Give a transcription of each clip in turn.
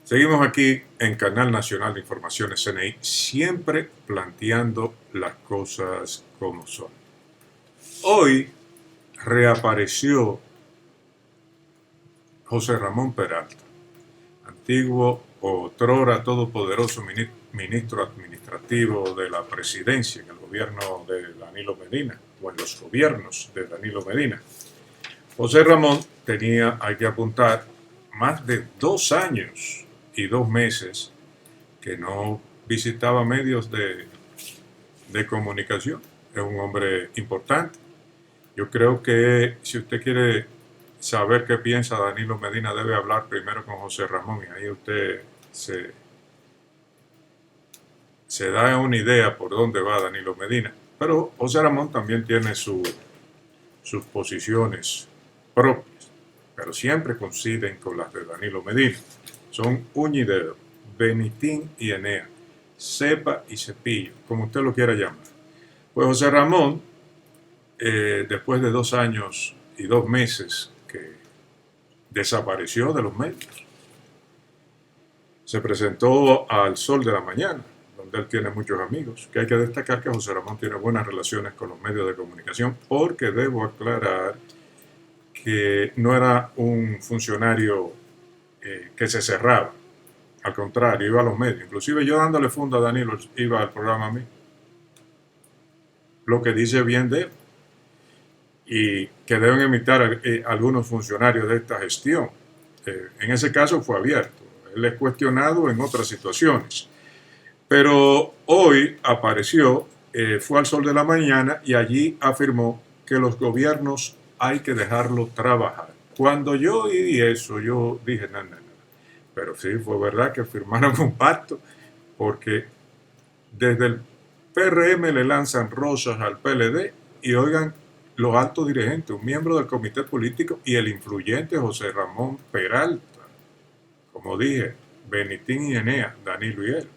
Seguimos aquí en Canal Nacional de Informaciones CNI, siempre planteando las cosas como son. Hoy reapareció José Ramón Peralta, antiguo otrora todopoderoso ministro administrativo de la presidencia en el gobierno de Danilo Medina, o en los gobiernos de Danilo Medina. José Ramón tenía, hay que apuntar, más de 2 años y 2 meses que no visitaba medios de comunicación. Es un hombre importante. Yo creo que si usted quiere saber qué piensa Danilo Medina, debe hablar primero con José Ramón y ahí usted se da una idea por dónde va Danilo Medina. Pero José Ramón también tiene sus posiciones propias, pero siempre coinciden con las de Danilo Medina. Son uña y dedo, Benitín y Enea, cepa y cepillo, como usted lo quiera llamar. Pues José Ramón, después de 2 años y 2 meses que desapareció de los medios, se presentó al Sol de la Mañana, donde él tiene muchos amigos, que hay que destacar que José Ramón tiene buenas relaciones con los medios de comunicación, porque debo aclarar que no era un funcionario que se cerraba, al contrario, iba a los medios, inclusive yo dándole funda a Danilo, iba al programa a mí, lo que dice bien de él, y que deben imitar algunos funcionarios de esta gestión. En ese caso fue abierto, él es cuestionado en otras situaciones, pero hoy apareció, fue al Sol de la Mañana y allí afirmó que los gobiernos hay que dejarlo trabajar. Cuando yo oí eso, yo dije, no, no, no. Pero sí, fue verdad que firmaron un pacto, porque desde el PRM le lanzan rosas al PLD y oigan los altos dirigentes, un miembro del comité político y el influyente José Ramón Peralta, como dije, Benitín y Enea, Danilo y él,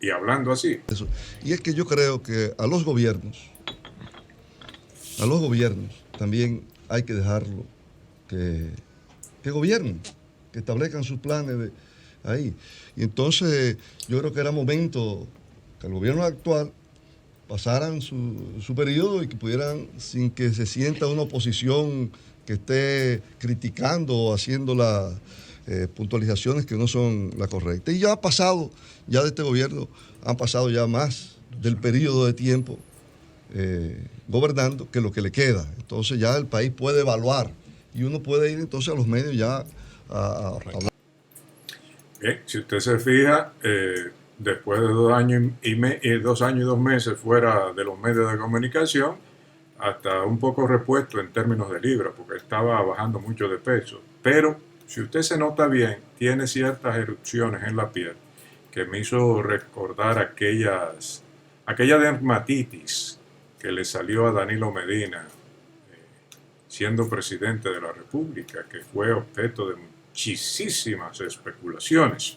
y hablando así. Eso. Y es que yo creo que a los gobiernos también hay que dejarlo que gobiernen, que establezcan sus planes ahí. Y entonces yo creo que era momento que el gobierno actual pasaran su periodo y que pudieran, sin que se sienta una oposición que esté criticando o haciendo las puntualizaciones que no son las correctas. Y ya ha pasado, ya de este gobierno, han pasado ya más del periodo de tiempo gobernando que lo que le queda. Entonces ya el país puede evaluar y uno puede ir entonces a los medios ya a hablar. Bien, si usted se fija, después de 2 años y 2 meses fuera de los medios de comunicación, hasta un poco repuesto en términos de libra, porque estaba bajando mucho de peso. Pero si usted se nota bien, tiene ciertas erupciones en la piel que me hizo recordar aquella dermatitis que le salió a Danilo Medina siendo presidente de la República, que fue objeto de muchísimas especulaciones.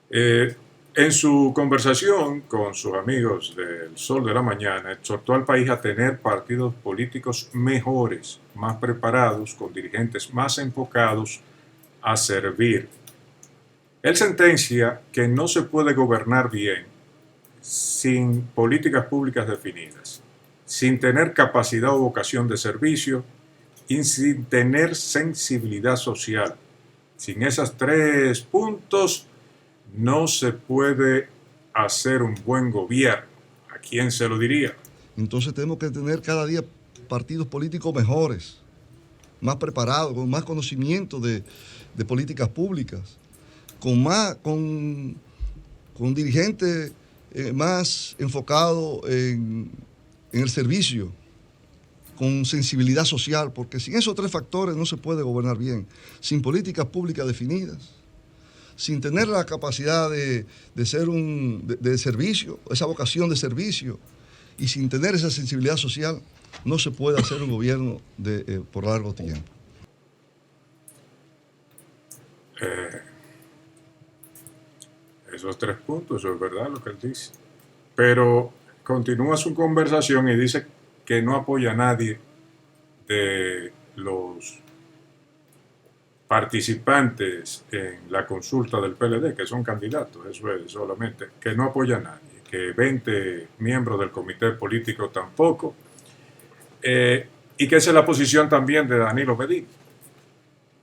En su conversación con sus amigos del Sol de la Mañana, exhortó al país a tener partidos políticos mejores, más preparados, con dirigentes más enfocados a servir. Él sentencia que no se puede gobernar bien sin políticas públicas definidas, sin tener capacidad o vocación de servicio y sin tener sensibilidad social. Sin esos 3 puntos no se puede hacer un buen gobierno. ¿A quién se lo diría? Entonces tenemos que tener cada día partidos políticos mejores, más preparados, con más conocimiento de políticas públicas, con dirigentes más enfocados en el servicio, con sensibilidad social, porque sin esos 3 factores no se puede gobernar bien, sin políticas públicas definidas, sin tener la capacidad de ser de servicio, esa vocación de servicio, y sin tener esa sensibilidad social, no se puede hacer un gobierno por largo tiempo. Esos 3 puntos, eso es verdad lo que él dice. Pero continúa su conversación y dice que no apoya a nadie de los participantes en la consulta del PLD, que son candidatos, eso es solamente, que no apoya a nadie, que 20 miembros del comité político tampoco, y que esa es la posición también de Danilo Medina.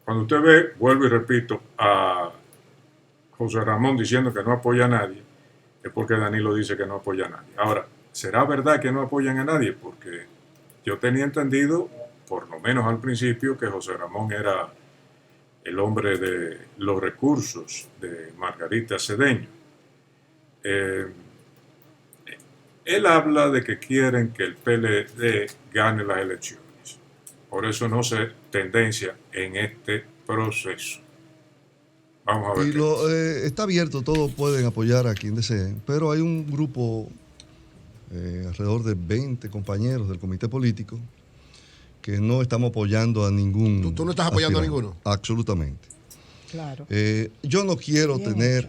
Cuando usted ve, vuelvo y repito, a José Ramón diciendo que no apoya a nadie, es porque Danilo dice que no apoya a nadie. Ahora, ¿será verdad que no apoyan a nadie? Porque yo tenía entendido, por lo menos al principio, que José Ramón era el hombre de los recursos de Margarita Cedeño. Él habla de que quieren que el PLD gane las elecciones. Por eso no sé tendencia en este proceso. Vamos a ver. Y está abierto, todos pueden apoyar a quien deseen, pero hay un grupo, alrededor de 20 compañeros del comité político, que no estamos apoyando a ningún. ¿Tú no estás apoyando aspirante. a ninguno? Absolutamente. Claro. Yo no quiero Bien tener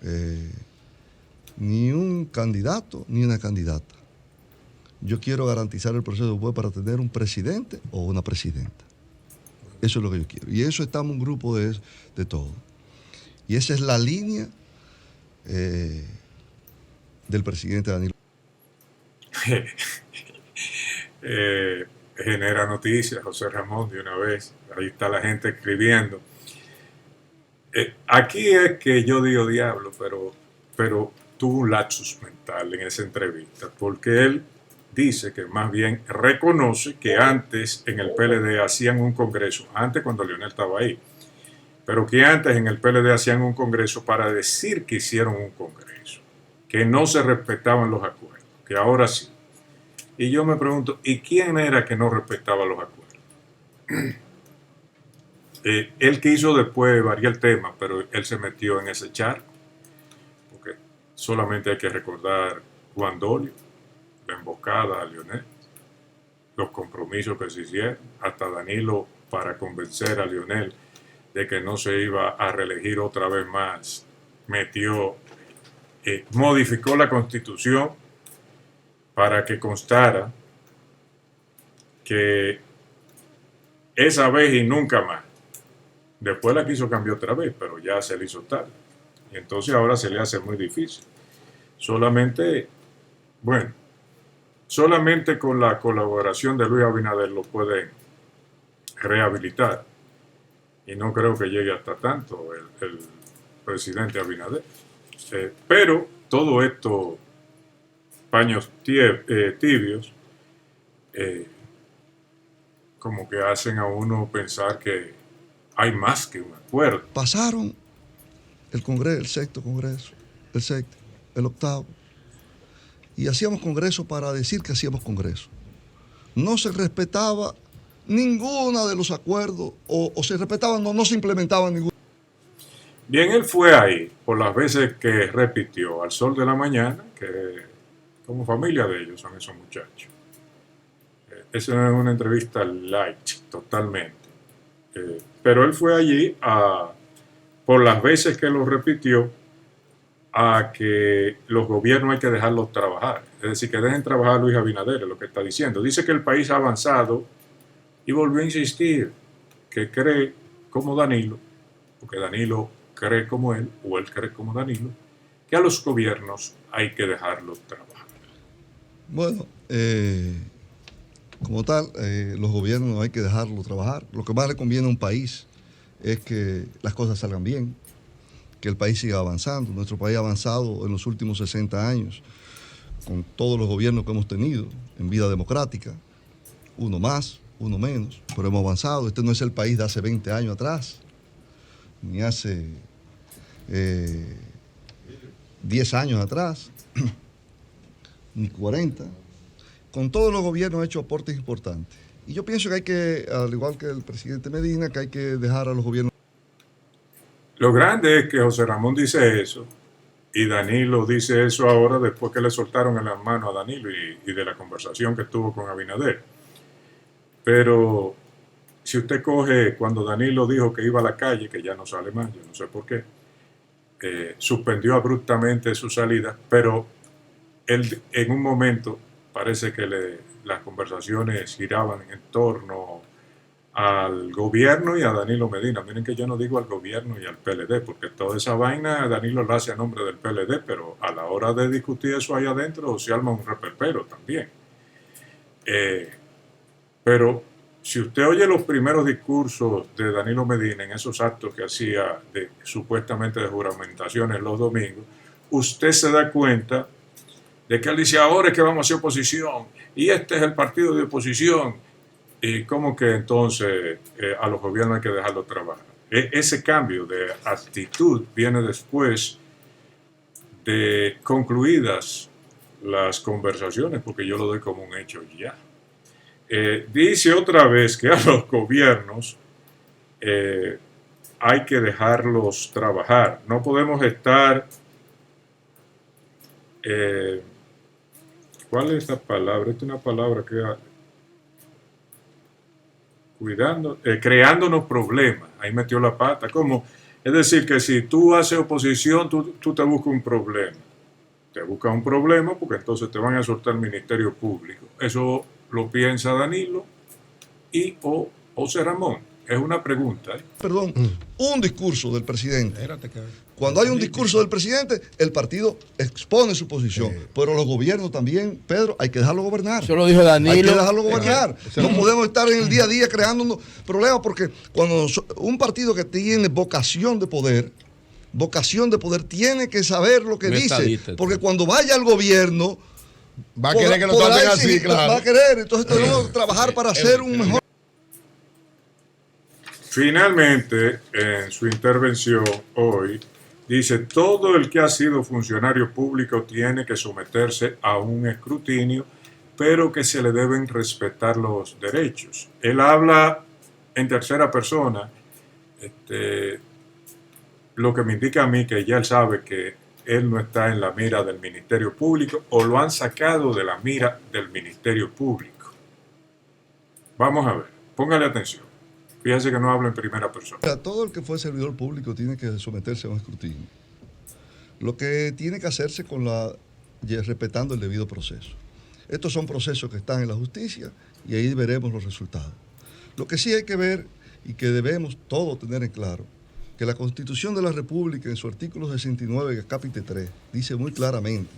hecho. ni un candidato ni una candidata. Yo quiero garantizar el proceso después para tener un presidente o una presidenta. Eso es lo que yo quiero. Y eso estamos un grupo de todo. Y esa es la línea del presidente Danilo. Genera noticias, José Ramón, de una vez. Ahí está la gente escribiendo. Aquí es que yo digo diablo, pero tuvo un lapsus mental en esa entrevista, porque él dice que más bien reconoce que antes en el PLD hacían un congreso, antes cuando Leonel estaba ahí, pero que antes en el PLD hacían un congreso para decir que hicieron un congreso, que no se respetaban los acuerdos, que ahora sí. Y yo me pregunto, ¿y quién era que no respetaba los acuerdos? Él quiso después variar el tema, pero él se metió en ese charco, porque solamente hay que recordar Juan Dolio, la emboscada a Leonel, los compromisos que se hicieron, hasta Danilo para convencer a Leonel de que no se iba a reelegir otra vez más, modificó la Constitución para que constara que esa vez y nunca más. Después la quiso cambiar otra vez, pero ya se le hizo tarde. Y entonces ahora se le hace muy difícil. Solamente con la colaboración de Luis Abinader lo pueden rehabilitar. Y no creo que llegue hasta tanto el presidente Abinader. Pero todo esto, paños tibios, como que hacen a uno pensar que hay más que un acuerdo. Pasaron el Congreso, el sexto Congreso, el séptimo, el octavo, y hacíamos Congreso para decir que hacíamos Congreso. No se respetaba ninguno de los acuerdos, o se respetaban o no se implementaban ninguno. Bien, él fue ahí por las veces que repitió al sol de la mañana, que como familia de ellos son esos muchachos. Esa es una entrevista light, totalmente. Pero él fue allí por las veces que lo repitió, a que los gobiernos hay que dejarlos trabajar. Es decir, que dejen trabajar a Luis Abinader, es lo que está diciendo. Dice que el país ha avanzado y volvió a insistir que cree como Danilo, porque Danilo cree como él, o él cree como Danilo, que a los gobiernos hay que dejarlos trabajar. Bueno, como tal, los gobiernos no hay que dejarlos trabajar. Lo que más le conviene a un país es que las cosas salgan bien, que el país siga avanzando. Nuestro país ha avanzado en los últimos 60 años con todos los gobiernos que hemos tenido en vida democrática, uno más, uno menos, pero hemos avanzado. Este no es el país de hace 20 años atrás, ni hace 10 años atrás, ni 40. Con todos los gobiernos ha hecho aportes importantes. Y yo pienso que hay que, al igual que el presidente Medina, que hay que dejar a los gobiernos. Lo grande es que José Ramón dice eso y Danilo dice eso ahora después que le soltaron en las manos a Danilo y de la conversación que tuvo con Abinader. Pero si usted coge cuando Danilo dijo que iba a la calle, que ya no sale más, yo no sé por qué, suspendió abruptamente su salida, pero él en un momento parece que las conversaciones giraban en torno al gobierno y a Danilo Medina. Miren que yo no digo al gobierno y al PLD, porque toda esa vaina Danilo la hace a nombre del PLD, pero a la hora de discutir eso ahí adentro se arma un reperpero también. Pero si usted oye los primeros discursos de Danilo Medina en esos actos que hacía supuestamente de juramentaciones los domingos, usted se da cuenta de que él dice, ahora es que vamos a hacer oposición y este es el partido de oposición. Y como que entonces a los gobiernos hay que dejarlo trabajar. Ese cambio de actitud viene después de concluidas las conversaciones, porque yo lo doy como un hecho ya. Dice otra vez que a los gobiernos hay que dejarlos trabajar. No podemos estar... ¿cuál es esta palabra? Esta es una palabra que... creándonos problemas. Ahí metió la pata. ¿Cómo? Es decir, que si tú haces oposición, tú te buscas un problema. Te buscas un problema porque entonces te van a soltar el Ministerio Público. Eso lo piensa Danilo y o José Ramón. Es una pregunta. Perdón, un discurso del presidente. Cuando hay un discurso del presidente, el partido expone su posición. Pero los gobiernos también, Pedro, hay que dejarlo gobernar. Eso lo dijo Danilo. Hay que dejarlo gobernar. No podemos estar en el día a día creando problemas porque cuando un partido que tiene vocación de poder tiene que saber lo que dice. Porque cuando vaya al gobierno, va a querer que lo traten así, claro. Va a querer. Entonces tenemos que trabajar para hacer un mejor. Finalmente, en su intervención hoy, dice, todo el que ha sido funcionario público tiene que someterse a un escrutinio, pero que se le deben respetar los derechos. Él habla en tercera persona, lo que me indica a mí que ya él sabe que él no está en la mira del Ministerio Público o lo han sacado de la mira del Ministerio Público. Vamos a ver, póngale atención. Fíjense que no hablo en primera persona. Todo el que fue servidor público tiene que someterse a un escrutinio. Lo que tiene que hacerse respetando el debido proceso. Estos son procesos que están en la justicia y ahí veremos los resultados. Lo que sí hay que ver y que debemos todos tener en claro, que la Constitución de la República en su artículo 69, capítulo 3, dice muy claramente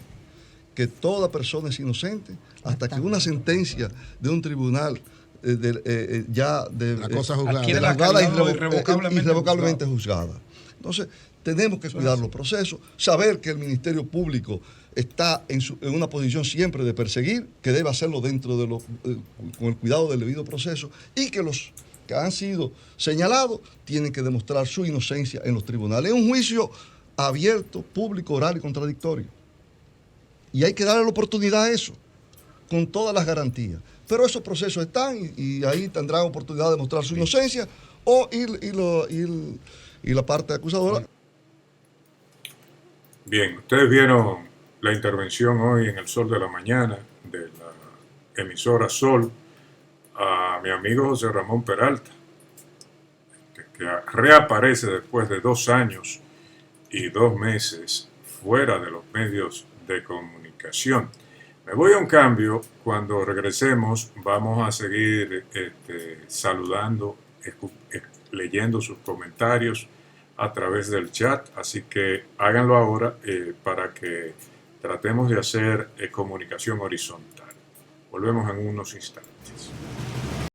que toda persona es inocente hasta que una sentencia de un tribunal la cosa juzgada, irrevocablemente juzgada. Entonces, tenemos que cuidar los procesos, saber que el Ministerio Público está en una posición siempre de perseguir, que debe hacerlo dentro de con el cuidado del debido proceso, y que los que han sido señalados tienen que demostrar su inocencia en los tribunales. Es un juicio abierto, público, oral y contradictorio. Y hay que darle la oportunidad a eso, con todas las garantías. Pero esos procesos están y ahí tendrán oportunidad de mostrar su inocencia y la parte acusadora. Bien, ustedes vieron la intervención hoy en El Sol de la Mañana de la emisora Sol a mi amigo José Ramón Peralta, que reaparece después de 2 años y 2 meses fuera de los medios de comunicación. Me voy a un cambio. Cuando regresemos vamos a seguir saludando, leyendo sus comentarios a través del chat, así que háganlo ahora para que tratemos de hacer comunicación horizontal. Volvemos en unos instantes.